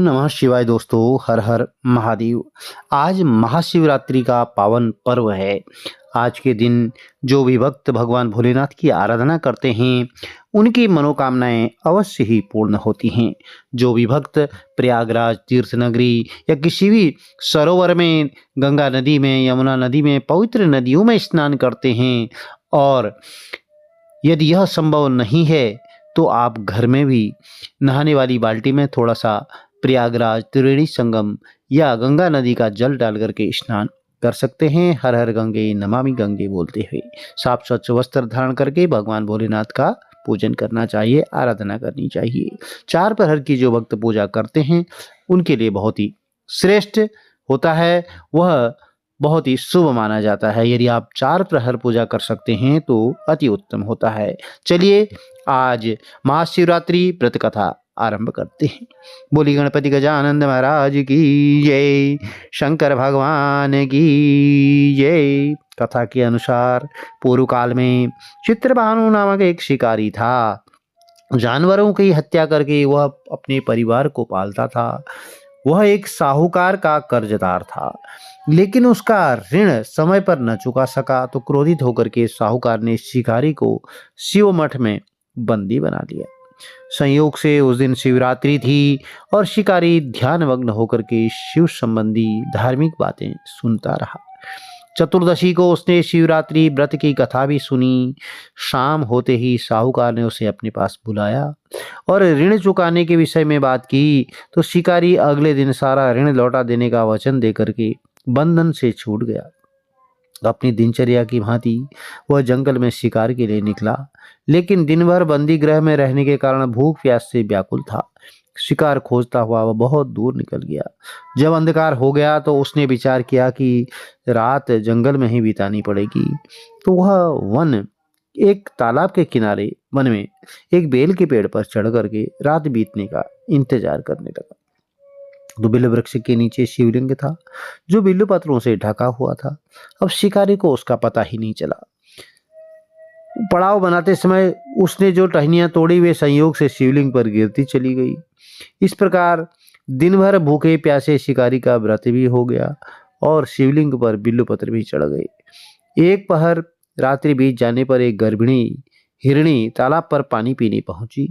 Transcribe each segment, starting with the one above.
नमः शिवाय दोस्तों। हर हर महादेव। आज महाशिवरात्रि का पावन पर्व है। आज के दिन जो भी भक्त भगवान भोलेनाथ की आराधना करते हैं उनकी मनोकामनाएं अवश्य ही पूर्ण होती हैं। जो भी भक्त प्रयागराज तीर्थ नगरी या किसी भी सरोवर में, गंगा नदी में, यमुना नदी में, पवित्र नदियों में स्नान करते हैं, और यदि यह संभव नहीं है तो आप घर में भी नहाने वाली बाल्टी में थोड़ा सा प्रयागराज त्रिवेणी संगम या गंगा नदी का जल डाल करके स्नान कर सकते हैं। हर हर गंगे नमामि गंगे बोलते हुए साफ स्वच्छ वस्त्र धारण करके भगवान भोलेनाथ का पूजन करना चाहिए, आराधना करनी चाहिए। चार प्रहर की जो भक्त पूजा करते हैं उनके लिए बहुत ही श्रेष्ठ होता है, वह बहुत ही शुभ माना जाता है। यदि आप चार प्रहर पूजा कर सकते हैं तो अति उत्तम होता है। चलिए आज महाशिवरात्रि व्रत कथा आरंभ करते हैं। बोली गणपति गजानंद महाराज की जय, शंकर भगवान की जय। कथा के अनुसार पूर्व काल में चित्रभानु नामक एक शिकारी था। जानवरों की हत्या करके वह अपने परिवार को पालता था। वह एक साहूकार का कर्जदार था, लेकिन उसका ऋण समय पर न चुका सका, तो क्रोधित होकर के साहूकार ने शिकारी को शिव मठ में बंदी बना लिया। संयोग से उस दिन शिवरात्रि थी और शिकारी ध्यानमग्न होकर के शिव संबंधी धार्मिक बातें सुनता रहा। चतुर्दशी को उसने शिवरात्रि व्रत की कथा भी सुनी। शाम होते ही साहूकार ने उसे अपने पास बुलाया और ऋण चुकाने के विषय में बात की, तो शिकारी अगले दिन सारा ऋण लौटा देने का वचन देकर के बंधन से छूट गया। अपनी दिनचर्या की भांति वह जंगल में शिकार के लिए निकला, लेकिन दिन भर बंदी गृह में रहने के कारण भूख प्यास से व्याकुल था। शिकार खोजता हुआ वह बहुत दूर निकल गया। जब अंधकार हो गया तो उसने विचार किया कि रात जंगल में ही बितानी पड़ेगी, तो वह एक तालाब के किनारे वन में एक बेल के पेड़ पर चढ़ करके रात बीतने का इंतजार करने लगा। तो बिल्व वृक्ष के नीचे शिवलिंग था जो बिल्व पत्रों से ढका हुआ था। अब शिकारी को उसका पता ही नहीं चला। पड़ाव बनाते समय उसने जो टहनियां तोड़ी वे संयोग से शिवलिंग पर गिरती चली गई। इस प्रकार दिन भर भूखे प्यासे शिकारी का व्रत भी हो गया और शिवलिंग पर बिल्व पत्र भी चढ़ गए। एक पहर रात्रि बीत जाने पर एक गर्भिणी हिरणी तालाब पर पानी पीने पहुंची,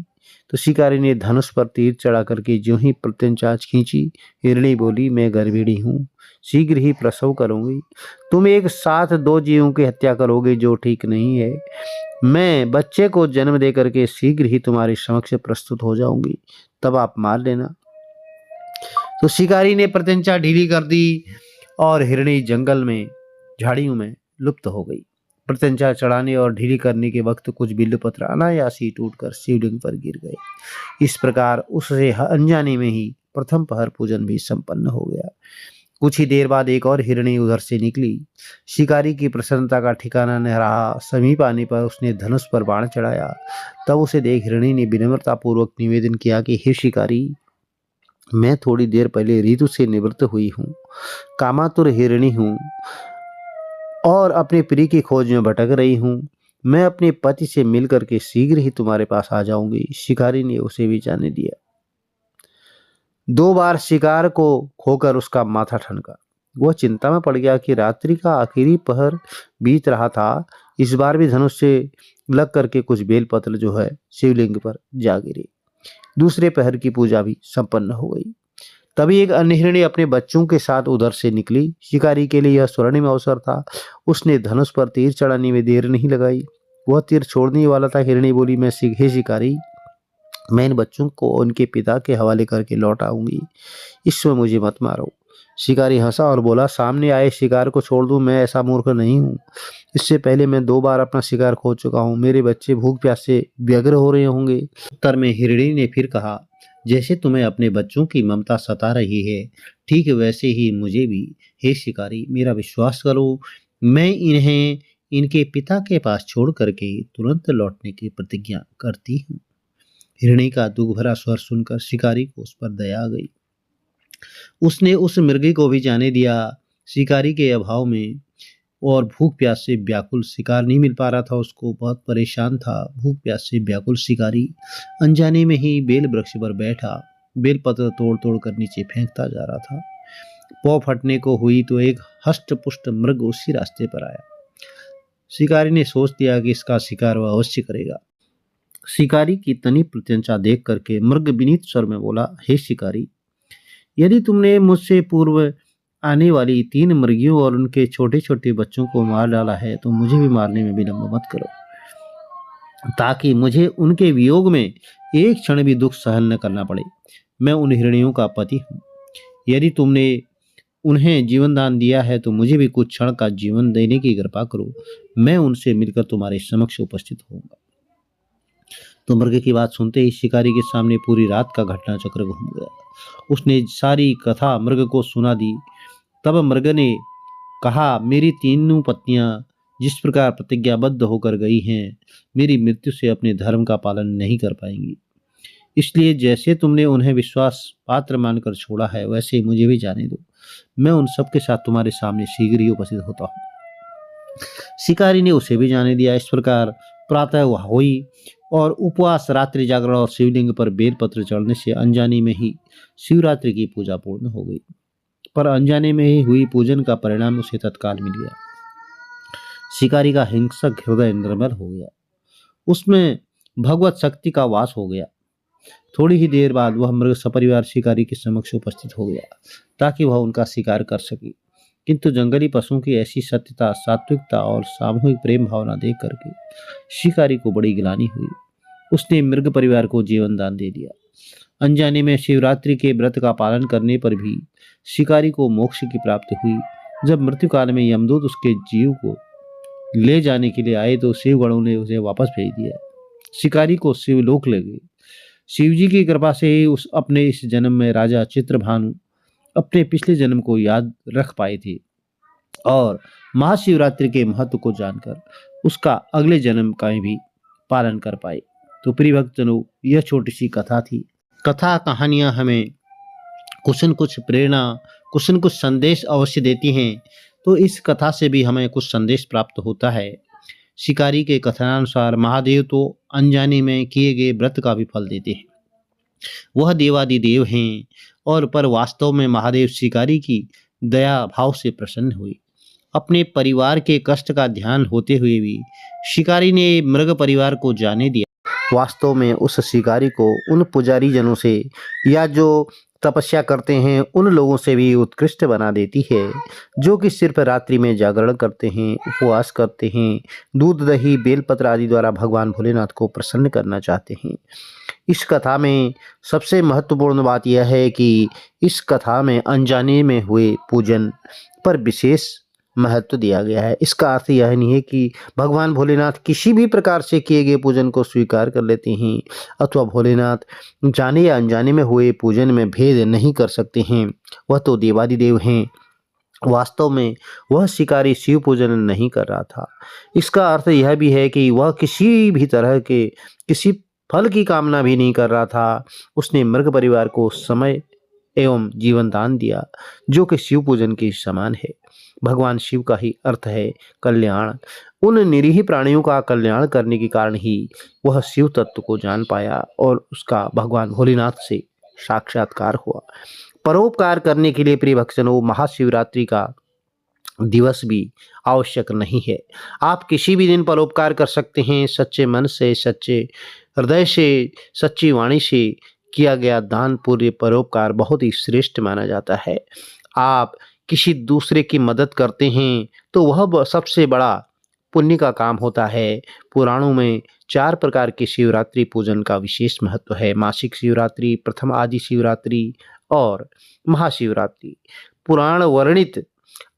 तो शिकारी ने धनुष पर तीर चढ़ा करके जो ही प्रत्यंचाज खींची, हिरणी बोली, मैं गर्भिणी हूँ, शीघ्र ही प्रसव करूंगी। तुम एक साथ दो जीवों की हत्या करोगे जो ठीक नहीं है। मैं बच्चे को जन्म दे करके शीघ्र ही तुम्हारे समक्ष प्रस्तुत हो जाऊंगी, तब आप मार लेना। तो शिकारी ने प्रत्यंचा ढीली कर दी और हिरणी जंगल में झाड़ियों में लुप्त हो गई। प्रत्यंचा चढ़ाने और ढीली करने के वक्त कुछ बिल्वपत्र अनायास ही टूटकर शिवलिंग पर गिर गए। इस प्रकार उससे अनजाने में ही प्रथम पहर पूजन भी संपन्न हो गया। कुछ ही देर बाद एक और हिरणी उधर से निकली। शिकारी की प्रसन्नता का ठिकाना न रहा। समीप आने पर उसने धनुष पर बाण चढ़ाया। तब उसे देख हिरणी ने विनम्रता पूर्वक निवेदन किया कि हे शिकारी, मैं थोड़ी देर पहले ऋतु से निवृत्त हुई हूँ, कामातुर हिरणी हूँ और अपने प्रिय की खोज में भटक रही हूँ। मैं अपने पति से मिलकर के शीघ्र ही तुम्हारे पास आ जाऊंगी। शिकारी ने उसे भी जाने दिया। 2 बार शिकार को खोकर उसका माथा ठनका। वह चिंता में पड़ गया कि रात्रि का आखिरी पहर बीत रहा था। इस बार भी धनुष से लग करके कुछ बेलपत्र जो है शिवलिंग पर जा गिरे। दूसरे पहर की पूजा भी संपन्न हो गई। तभी एक अन्य हिरणी अपने बच्चों के साथ उधर से निकली। शिकारी के लिए यह स्वर्णिम अवसर था। उसने धनुष पर तीर चढ़ाने में देर नहीं लगाई। वह तीर छोड़ने वाला था। हिरणी बोली, मैं हे शिकारी, मैं इन बच्चों को उनके पिता के हवाले करके लौट आऊंगी, इसमें मुझे मत मारो। शिकारी हंसा और बोला, सामने आए शिकार को छोड़ दूं? मैं ऐसा मूर्ख नहीं हूँ। इससे पहले मैं 2 बार अपना शिकार खो चुका हूँ। मेरे बच्चे भूख प्यास से व्यग्र हो रहे होंगे। उत्तर में हिरणी ने फिर कहा, जैसे तुम्हें अपने बच्चों की ममता सता रही है, ठीक वैसे ही मुझे भी। हे शिकारी, मेरा विश्वास करो, मैं इन्हें इनके पिता के पास छोड़ करके तुरंत लौटने की प्रतिज्ञा करती हूँ। हिरणी का दुख भरा स्वर सुनकर शिकारी को उस पर दया आ गई। उसने उस मृगी को भी जाने दिया। शिकारी के अभाव में और भूख प्यास से व्याकुल शिकार नहीं मिल पा रहा था, उसको बहुत परेशान था। भूख प्यास से व्याकुल शिकारी अनजाने में ही बेल वृक्ष पर बैठा बेलपत्र तोड़ तोड़ कर नीचे फेंकता जा रहा था। पौ फटने को हुई तो एक हष्ट पुष्ट मृग उसी रास्ते पर आया। शिकारी ने सोच लिया कि इसका शिकार वह अवश्य करेगा। शिकारी की तनी प्रत्यंचा देख करके मृग विनीत स्वर में बोला, हे शिकारी, यदि तुमने मुझसे पूर्व आने वाली 3 मुर्गियों और उनके छोटे छोटे बच्चों को मार डाला है तो मुझे भी मारने में विलंब मत करो, ताकि मुझे उनके वियोग में एक क्षण भी दुख सहन न करना पड़े। मैं उन हिरणियों का पति हूँ। यदि तुमने उन्हें जीवन दान दिया है तो मुझे भी कुछ क्षण का जीवन देने की कृपा करो। मैं उनसे मिलकर तुम्हारे समक्ष उपस्थित होऊंगा। तो मृग की बात सुनते ही शिकारी के सामने पूरी रात का घटना चक्र घूम गया। उसने सारी कथा मृग को सुना दी। तब मृग ने कहा, मेरी तीनों पत्नियां जिस प्रकार प्रतिज्ञाबद्ध होकर गई हैं, मेरी मृत्यु से अपने धर्म का पालन नहीं कर पाएंगी। इसलिए जैसे तुमने उन्हें विश्वास पात्र मानकर छोड़ा है, वैसे मुझे भी जाने दो। मैं उन सब के साथ तुम्हारे सामने शीघ्र ही उपस्थित होता हूँ। शिकारी ने उसे भी जाने दिया। इस प्रकार प्रातः हुई और उपवास, रात्रि जागरण और शिवलिंग पर बेलपत्र चढ़ने से अनजाने में ही शिवरात्रि की पूजा पूर्ण हो गई। पर अनजाने में ही हुई पूजन का परिणाम उसे तत्काल मिल गया। शिकारी का हिंसक हृदय निर्मल हो गया। उसमें भगवत शक्ति का वास हो गया। थोड़ी ही देर बाद वह मृग सपरिवार शिकारी के समक्ष उपस्थित हो गया ताकि वह उनका शिकार कर सके। किंतु जंगली पशुओं की ऐसी सत्यता, सात्विकता और सामूहिक प्रेम भावना देख करके शिकारी को बड़ी गिलानी हुई। उसने मृग परिवार को जीवन दान दे दिया। अनजाने में शिवरात्रि के व्रत का पालन करने पर भी शिकारी को मोक्ष की प्राप्ति हुई। जब मृत्यु काल में यमदूत उसके जीव को ले जाने के लिए आए तो शिवगणों ने उसे वापस भेज दिया। शिकारी को शिवलोक ले गए। शिवजी की कृपा से ही उस अपने इस जन्म में राजा चित्रभानु अपने पिछले जन्म को याद रख पाए थे और महाशिवरात्रि के महत्व को जानकर उसका अगले जन्म का भी पालन कर पाए। तो प्रिय भक्तजनों, यह छोटी सी कथा थी। कथा कहानियां हमें कुछ न कुछ प्रेरणा, कुछ न कुछ संदेश अवश्य देती हैं। तो इस कथा से भी हमें कुछ संदेश प्राप्त होता है। शिकारी के कथनानुसार महादेव तो अनजाने में किए गए व्रत का भी फल देते हैं। वह देवादिदेव हैं और पर वास्तव में महादेव शिकारी की दया भाव से प्रसन्न हुए। अपने परिवार के कष्ट का ध्यान होते हुए भी शिकारी ने मृग परिवार को जाने दिया। वास्तव में उस शिकारी को उन पुजारी जनों से या जो तपस्या करते हैं उन लोगों से भी उत्कृष्ट बना देती है, जो कि सिर्फ रात्रि में जागरण करते हैं, उपवास करते हैं, दूध दही बेलपत्र आदि द्वारा भगवान भोलेनाथ को प्रसन्न करना चाहते हैं। इस कथा में सबसे महत्वपूर्ण बात यह है कि इस कथा में अनजाने में हुए पूजन पर विशेष महत्व दिया गया है। इसका अर्थ यह नहीं है कि भगवान भोलेनाथ किसी भी प्रकार से किए गए पूजन को स्वीकार कर लेते हैं अथवा भोलेनाथ जाने या अनजाने में हुए पूजन में भेद नहीं कर सकते हैं। वह तो देवादिदेव हैं। वास्तव में वह शिकारी शिव पूजन नहीं कर रहा था। इसका अर्थ यह भी है कि वह किसी भी तरह के किसी फल की कामना भी नहीं कर रहा था। उसने मृग परिवार को समय एवं जीवन दान दिया, जो कि शिव पूजन के समान है। भगवान शिव का ही अर्थ है कल्याण। उन निरीह प्राणियों का कल्याण करने के कारण ही वह शिव तत्व को जान पाया और उसका भगवान भोलेनाथ से साक्षात्कार हुआ। परोपकार करने के लिए प्रिय भक्तजनों, महाशिवरात्रि का दिवस भी आवश्यक नहीं है। आप किसी भी दिन परोपकार कर सकते हैं। सच्चे मन से, सच्चे हृदय से, सच्ची वाणी से किया गया दान, पूर्य परोपकार बहुत ही श्रेष्ठ माना जाता है। आप किसी दूसरे की मदद करते हैं तो वह सबसे बड़ा पुण्य का काम होता है। पुराणों में 4 प्रकार के शिवरात्रि पूजन का विशेष महत्व है। मासिक शिवरात्रि, प्रथम आदि शिवरात्रि और महाशिवरात्रि। पुराण वर्णित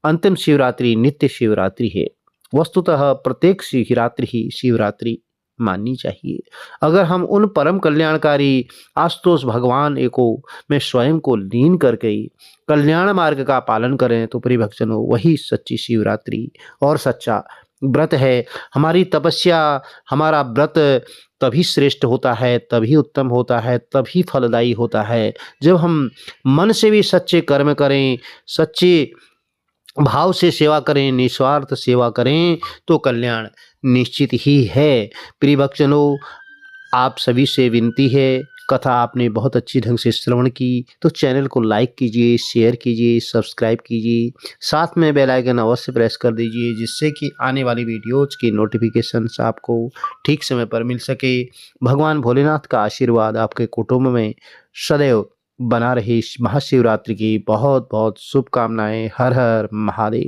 अंतिम शिवरात्रि नित्य शिवरात्रि है। वस्तुतः प्रत्येक शिवरात्रि ही शिवरात्रि माननी चाहिए। अगर हम उन परम कल्याणकारी आशुतोष भगवान एको में स्वयं को लीन करके कल्याण मार्ग का पालन करें तो प्रिय भक्तजनों, वही सच्ची शिवरात्रि और सच्चा व्रत है। हमारी तपस्या, हमारा व्रत तभी श्रेष्ठ होता है, तभी उत्तम होता है, तभी फलदायी होता है जब हम मन से भी सच्चे कर्म करें, सच्चे भाव से सेवा करें, निस्वार्थ सेवा करें तो कल्याण निश्चित ही है। प्रिय भक्तजनों, आप सभी से विनती है कथा आपने बहुत अच्छी ढंग से श्रवण की, तो चैनल को लाइक कीजिए, शेयर कीजिए, सब्सक्राइब कीजिए, साथ में बेल आइकन अवश्य प्रेस कर दीजिए, जिससे कि आने वाली वीडियोज़ की नोटिफ़िकेशंस आपको ठीक समय पर मिल सके। भगवान भोलेनाथ का आशीर्वाद आपके कुटुंब में सदैव बना रहे। इस महाशिवरात्रि की बहुत-बहुत शुभकामनाएँ। हर हर महादेव।